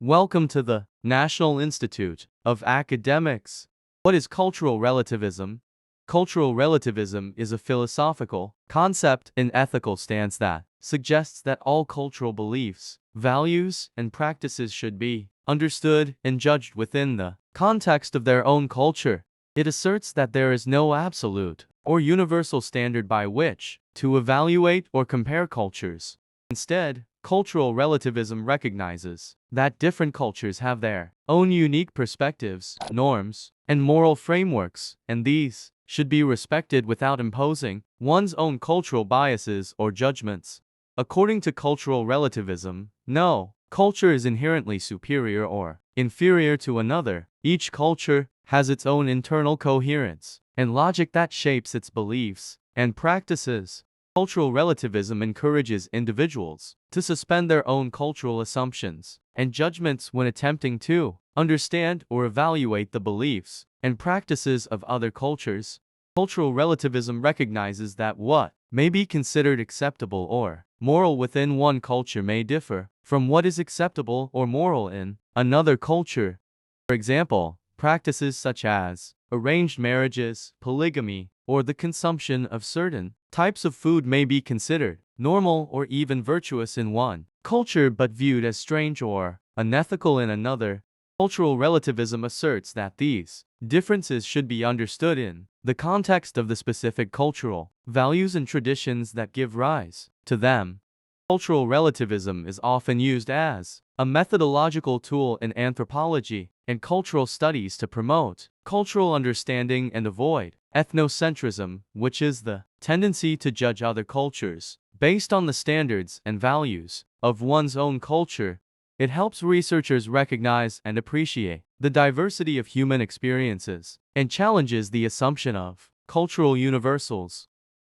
Welcome to the National Institute of Academics. What is cultural relativism? Cultural relativism is a philosophical concept and ethical stance that suggests that all cultural beliefs, values, and practices should be understood and judged within the context of their own culture. It asserts that there is no absolute or universal standard by which to evaluate or compare cultures. Instead, cultural relativism recognizes that different cultures have their own unique perspectives, norms, and moral frameworks, and these should be respected without imposing one's own cultural biases or judgments. According to cultural relativism, no culture is inherently superior or inferior to another. Each culture has its own internal coherence and logic that shapes its beliefs and practices. Cultural relativism encourages individuals to suspend their own cultural assumptions and judgments when attempting to understand or evaluate the beliefs and practices of other cultures. Cultural relativism recognizes that what may be considered acceptable or moral within one culture may differ from what is acceptable or moral in another culture. For example, practices such as arranged marriages, polygamy, or the consumption of certain types of food may be considered normal or even virtuous in one culture but viewed as strange or unethical in another. Cultural relativism asserts that these differences should be understood in the context of the specific cultural values and traditions that give rise to them. Cultural relativism is often used as a methodological tool in anthropology and cultural studies to promote cultural understanding and avoid ethnocentrism, which is the tendency to judge other cultures based on the standards and values of one's own culture. It helps researchers recognize and appreciate the diversity of human experiences and challenges the assumption of cultural universals.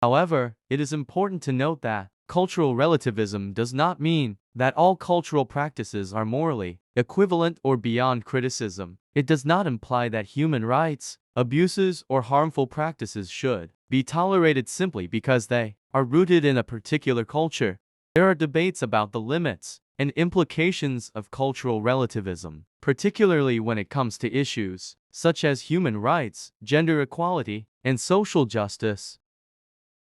However, it is important to note that cultural relativism does not mean that all cultural practices are morally equivalent or beyond criticism. It does not imply that human rights, abuses, or harmful practices should be tolerated simply because they are rooted in a particular culture. There are debates about the limits and implications of cultural relativism, particularly when it comes to issues such as human rights, gender equality, and social justice.